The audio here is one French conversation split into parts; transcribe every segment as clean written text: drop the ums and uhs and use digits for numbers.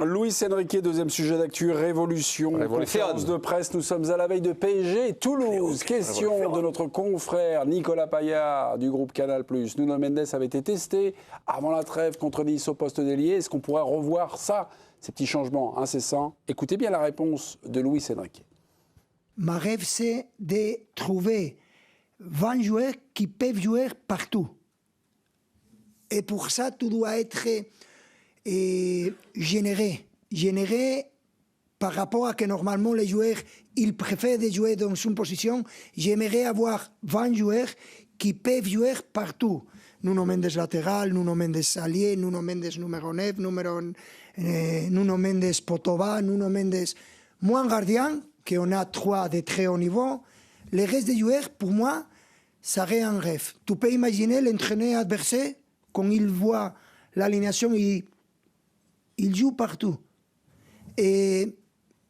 Luis Enrique, deuxième sujet d'actu, Révolution, conférence de presse. Nous sommes à la veille de PSG et Toulouse. Question de notre confrère Nicolas Paillard du groupe Canal+. Nuno Mendes avait été testé avant la trêve contre Nice au poste d'ailier. Est-ce qu'on pourrait revoir ça, ces petits changements incessants? Écoutez bien la réponse de Luis Enrique. Ma rêve, c'est de trouver 20 joueurs qui peuvent jouer partout. Et pour ça, tout doit être généré par rapport à que normalement les joueurs, ils préfèrent de jouer dans une position. J'aimerais avoir 20 joueurs qui peuvent jouer partout. Nuno Mendes latéral, Nuno Mendes allié, Nuno Mendes numéro 9, Nuno Mendes Potova, Nuno Mendes moins gardien, qu'on a 3 de très haut niveau. Les restes des joueurs, pour moi, ça serait un rêve. Tu peux imaginer l'entraîneur adversaire, quand il voit l'alignation, il joue partout. Et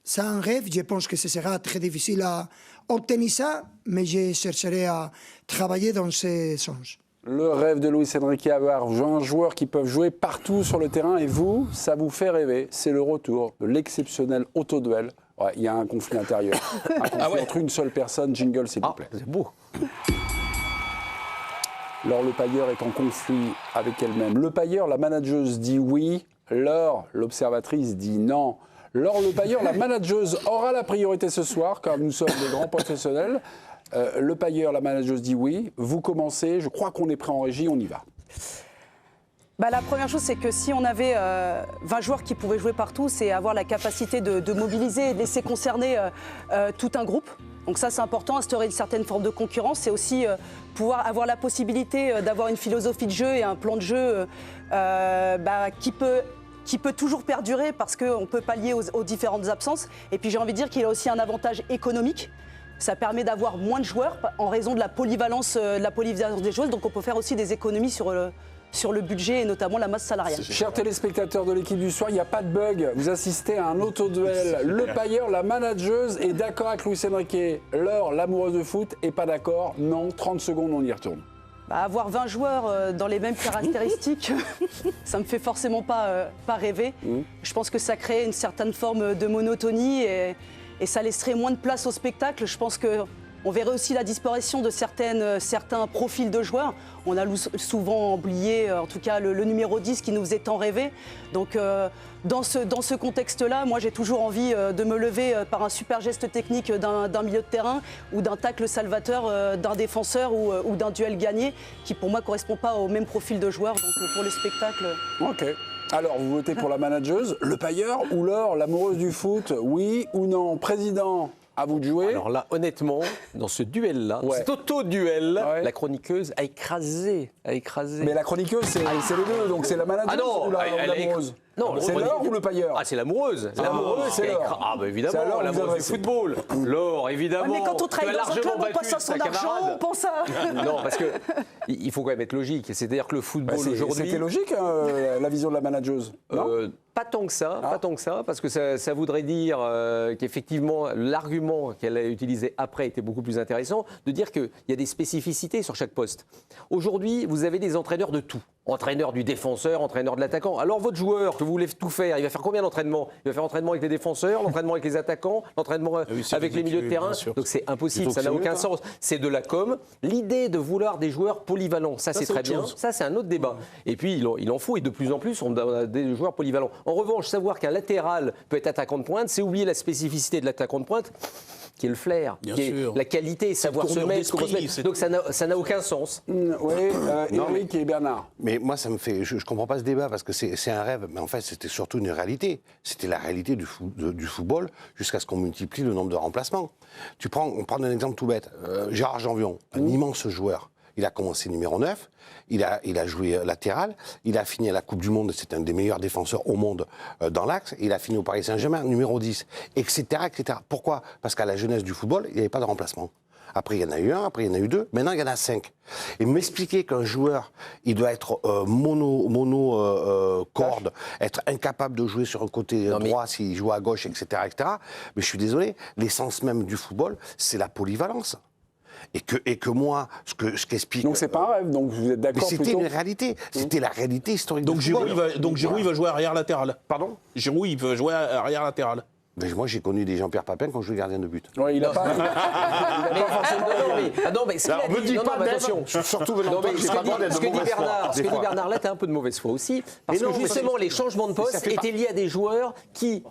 c'est un rêve, je pense que ce sera très difficile à obtenir ça, mais je chercherai à travailler dans ce sens. Le rêve de Luis Enrique, avoir 20 joueurs qui peuvent jouer partout sur le terrain, et vous, ça vous fait rêver. C'est le retour de l'exceptionnel autoduel. Ouais, il y a un conflit intérieur, un conflit entre une seule personne. Jingle, s'il vous plaît. C'est beau. Laure Le Pailleur est en conflit avec elle-même. Le Pailleur, la manageuse, dit oui. Laure, l'observatrice, dit non. Laure Le Pailleur, la manageuse, aura la priorité ce soir, car nous sommes des grands professionnels. Le Pailleur, la manageuse, dit oui. Vous commencez, je crois qu'on est prêt en régie, on y va. La première chose, c'est que si on avait 20 joueurs qui pouvaient jouer partout, c'est avoir la capacité de mobiliser et de laisser concerner tout un groupe. Donc ça, c'est important, instaurer une certaine forme de concurrence. C'est aussi pouvoir avoir la possibilité d'avoir une philosophie de jeu et un plan de jeu qui peut toujours perdurer parce qu'on peut pallier aux différentes absences. Et puis j'ai envie de dire qu'il a aussi un avantage économique. Ça permet d'avoir moins de joueurs en raison de la polyvalence des joueuses. Donc on peut faire aussi des économies sur le budget et notamment la masse salariale. Chers téléspectateurs de l'équipe du soir, il n'y a pas de bug. Vous assistez à un autoduel. Le Pailleur, la manageuse, est d'accord avec Luis Enrique. Laure, l'amoureuse de foot, est pas d'accord. Non, 30 secondes, on y retourne. Avoir 20 joueurs dans les mêmes caractéristiques, ça me fait forcément pas rêver. Je pense que ça crée une certaine forme de monotonie et ça laisserait moins de place au spectacle. Je pense qu'on verrait aussi la disparition de certains profils de joueurs. On a souvent oublié, en tout cas, le numéro 10 qui nous faisait tant rêver. Donc, dans ce contexte-là, moi, j'ai toujours envie de me lever par un super geste technique d'un milieu de terrain ou d'un tacle salvateur d'un défenseur ou d'un duel gagné qui, pour moi, ne correspond pas au même profil de joueur. Donc, pour le spectacle... OK. Alors, vous votez pour la manageuse, le Pailleur ou Laure, l'amoureuse du foot, oui ou non? Président, à vous de jouer. Alors là, honnêtement, dans ce duel-là, cet auto-duel, la chroniqueuse a écrasé. Mais la chroniqueuse, c'est les deux, donc c'est la manageuse ou l'amoureuse? Non, c'est Laure ou le Pailleur? Ah, c'est l'amoureuse. L'amoureuse, c'est Laure. Ah, bah évidemment, l'amoureuse du football. Laure, évidemment. Ouais, mais quand on travaille dans un club, on passe à son argent, on pense à... Non, parce qu'il faut quand même être logique. C'est-à-dire que le football aujourd'hui... C'était logique, la vision de la manageuse, non? Pas tant que ça, parce que ça voudrait dire qu'effectivement, l'argument qu'elle a utilisé après était beaucoup plus intéressant, de dire qu'il y a des spécificités sur chaque poste. Aujourd'hui, vous avez des entraîneurs de tout. Entraîneur du défenseur, entraîneur de l'attaquant. Alors votre joueur, que vous voulez tout faire, il va faire combien d'entraînements? Il va faire l'entraînement avec les défenseurs, l'entraînement avec les attaquants, l'entraînement avec les milieux de terrain. Donc c'est impossible, ça n'a aucun sens. C'est de la com. L'idée de vouloir des joueurs polyvalents, ça c'est très bien. Ça c'est un autre débat. Et puis il en faut, et de plus en plus, on a des joueurs polyvalents. En revanche, savoir qu'un latéral peut être attaquant de pointe, c'est oublier la spécificité de l'attaquant de pointe, qui est le flair, la qualité, savoir se mettre. Donc ça n'a aucun sens. Oui, Eric et Bernard. Mais moi, ça me fait. Je ne comprends pas ce débat parce que c'est un rêve, mais en fait, c'était surtout une réalité. C'était la réalité du football jusqu'à ce qu'on multiplie le nombre de remplacements. On prend un exemple tout bête. Gérard Janvion, un immense joueur. Il a commencé numéro 9, il a joué latéral, il a fini à la Coupe du Monde, c'est un des meilleurs défenseurs au monde dans l'axe, il a fini au Paris Saint-Germain, numéro 10, etc., etc. Pourquoi? Parce qu'à la jeunesse du football, il n'y avait pas de remplacement. Après, il y en a eu un, après, il y en a eu deux, maintenant, il y en a 5. Et m'expliquer qu'un joueur, il doit être corde, être incapable de jouer sur un côté droit s'il joue à gauche, etc., etc. Mais je suis désolé, l'essence même du football, c'est la polyvalence. et que moi, ce qu'explique... Donc c'est pas un rêve, donc vous êtes d'accord Mais c'était plutôt une réalité. C'était la réalité historique Donc du Giroud, football. il va jouer arrière latéral. Pardon? Giroud, il veut jouer arrière latéral. Mais moi, j'ai connu des Jean-Pierre Papin quand je jouais gardien de but. Ouais, il a pas forcément... Non, mais ce qu'il a Alors, me dit, dis pas, Dave, attention. surtout venant Non, de toi, mais j'ai ce pas que le droit dit- d'être ce de que dit mauvaise foi, Bernard, des ce que dit fois. Bernard là, t'as un peu de mauvaise foi aussi, parce Mais non, que mais justement les changements de ça poste fait pas- étaient liés à des joueurs qui,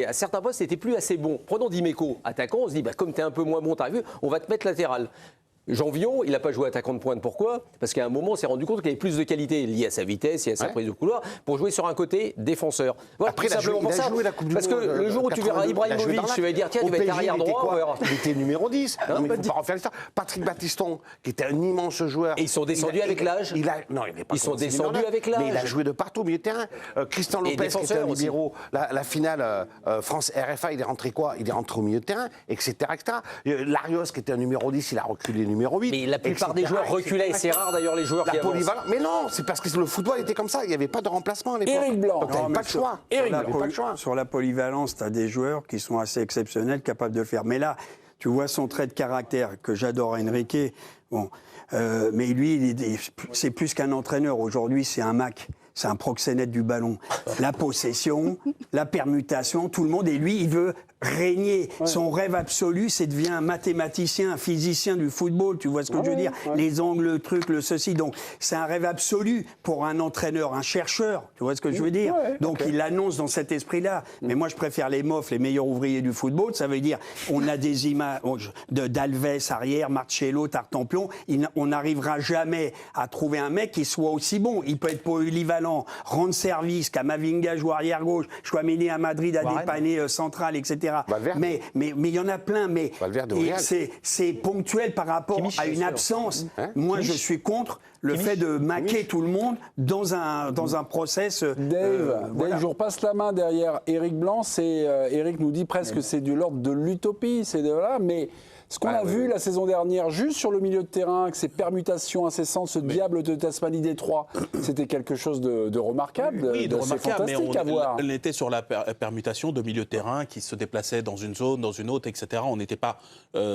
à certains postes, n'étaient plus assez bons. Prenons Dimeco, attaquant, on se dit, comme t'es un peu moins bon, t'as vu, on va te mettre latéral. Jean Villon, il n'a pas joué attaquant de pointe. Pourquoi? Parce qu'à un moment, on s'est rendu compte qu'il avait plus de qualité liée à sa vitesse et à sa prise de couloir pour jouer sur un côté défenseur. Voilà, Après, tout simplement il a pour ça. joué la Coupe du Parce que Monde, le jour où tu verras 82, Ibrahimovic, tu vas dire, tiens, tu vas être arrière droit. on verra. Il était numéro 10. Non, mais il ne faut pas refaire l'histoire. Patrick Battiston, qui était un immense joueur. Et ils sont descendus avec l'âge. Non, il n'est pas Ils sont commencé descendus numéro avec 9, l'âge. Mais il a joué de partout au milieu de terrain. Christian Et Lopez, qui était défenseur un aussi. libéraux, la finale France-RFA, il est rentré quoi? Il est rentré au milieu de terrain, etc. Larios, qui était un numéro 10, il a reculé numéro 8. Mais la plupart des joueurs reculaient, et c'est rare d'ailleurs les joueurs qui avancent. Polyvalence. Mais non, c'est parce que le football était comme ça. Il n'y avait pas de remplacement à l'époque. Éric Blanc. Donc, t'avais Non, pas mais de choix. Éric Sur la Blanc. Pas de choix. Sur la polyvalence, tu as des joueurs qui sont assez exceptionnels, capables de le faire. Mais là, tu vois son trait de caractère, que j'adore, Enrique. Bon, mais lui, c'est plus qu'un entraîneur. Aujourd'hui, c'est un Mac. C'est un proxénète du ballon. La possession, la permutation, tout le monde. Et lui, il veut régner. Son rêve absolu, c'est de devenir un mathématicien, un physicien du football. Tu vois ce que je veux dire? Les angles, le truc, le ceci. Donc, c'est un rêve absolu pour un entraîneur, un chercheur. Tu vois ce que je veux dire? Donc, il l'annonce dans cet esprit-là. Mais moi, je préfère les MOF, les meilleurs ouvriers du football. Ça veut dire, on a des images d'Alves arrière, Marcello, Tartampion. On n'arrivera jamais à trouver un mec qui soit aussi bon. Il peut être polyvalent, rendre service, Camavinga joue arrière gauche, Chouameni à Madrid à dépanner central, etc. Valverde. Mais il y en a plein. Mais Valverde au Real. c'est ponctuel par rapport à une absence. Moi, je suis contre le fait de maquer tout le monde dans un process. Dave, voilà. je vous repasse la main derrière Éric Blanc. Éric nous dit presque que c'est de l'ordre de l'utopie. Voilà, mais ce qu'on a vu la saison dernière, juste sur le milieu de terrain, que ces permutations incessantes, ce diable de Tasmanie Détroit, c'était quelque chose de remarquable, Oui, de d'assez remarquable, mais fantastique à voir. on était sur la permutation de milieu de terrain qui se déplaçait dans une zone, dans une autre, etc. On n'était pas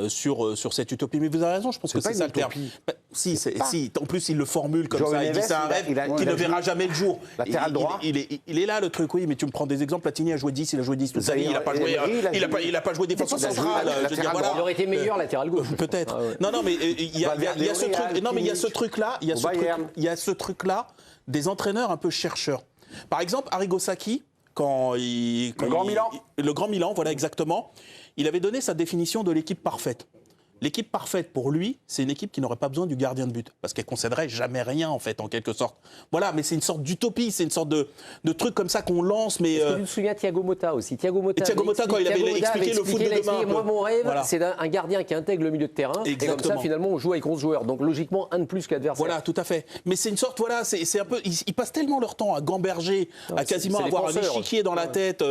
sur cette utopie. Mais vous avez raison, je pense que pas c'est ça une le terme. utopie. Si, en plus il le formule comme Joao ça, il dit Neves, c'est un rêve qui ne verra jamais le jour. Latéral droit. Il est là le truc, oui, mais tu me prends des exemples. Platini a joué 10, il a joué 10 toute sa vie, il n'a pas joué, il a pas joué défenseur central. Je veux dire, voilà. Il aurait été meilleur latéral gauche. Peut-être. Non, mais il y a ce truc. Non, mais il y a ce truc-là. Il y a ce truc-là des entraîneurs un peu chercheurs. Par exemple, Arrigo Sacchi, Le Grand Milan. Le Grand Milan, voilà exactement. Il avait donné sa définition de l'équipe parfaite. L'équipe parfaite, pour lui, c'est une équipe qui n'aurait pas besoin du gardien de but, parce qu'elle ne concéderait jamais rien, en fait, en quelque sorte. Voilà, mais c'est une sorte d'utopie, c'est une sorte de truc comme ça qu'on lance, mais... Je me souviens de Thiago Motta aussi. Thiago Motta, quand il avait expliqué le foot de demain. Moi, mon rêve, Voilà. c'est un gardien qui intègre le milieu de terrain. Et comme ça, finalement, on joue avec 11 joueurs. Donc, logiquement, un de plus qu'adversaire. Voilà, tout à fait. Mais c'est une sorte, voilà, c'est un peu... Ils passent tellement leur temps à gamberger, à quasiment avoir un échiquier dans la tête,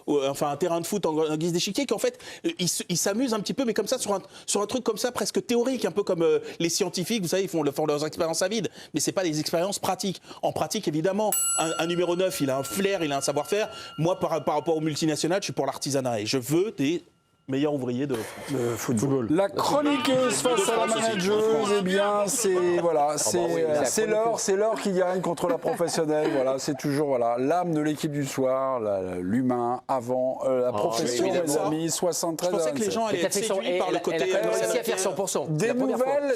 enfin un terrain de foot en guise d'échiquier, qu'en fait, ils s'amusent un petit peu, mais comme ça, sur un truc comme ça, presque théorique, un peu comme les scientifiques, vous savez, ils font leurs expériences à vide, mais c'est pas des expériences pratiques. En pratique, évidemment, un numéro 9, il a un flair, il a un savoir-faire. Moi, par rapport aux multinationales, je suis pour l'artisanat et je veux des meilleur ouvrier de football. La chroniqueuse face à la manageuse, eh bien, c'est l'heure qui gagne contre la professionnelle. Voilà, c'est toujours l'âme de l'équipe du soir, l'humain avant la profession, mes amis. 73. Je pensais que les gens allaient être séduits par le côté. Elle a réussi à faire 100%. Des nouvelles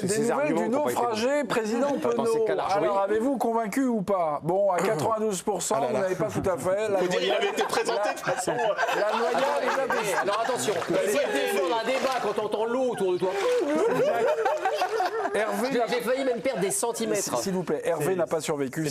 du naufragé président Penaud. Alors, avez-vous convaincu ou pas? Bon, à 92%, vous n'avez pas tout à fait. Il avait été présenté de toute façon. La noyade est là. Alors attention. Essaye de défendre un débat quand on entend l'eau autour de toi. Hervé, j'ai failli même perdre des centimètres. s'il vous plaît, Hervé n'a pas survécu.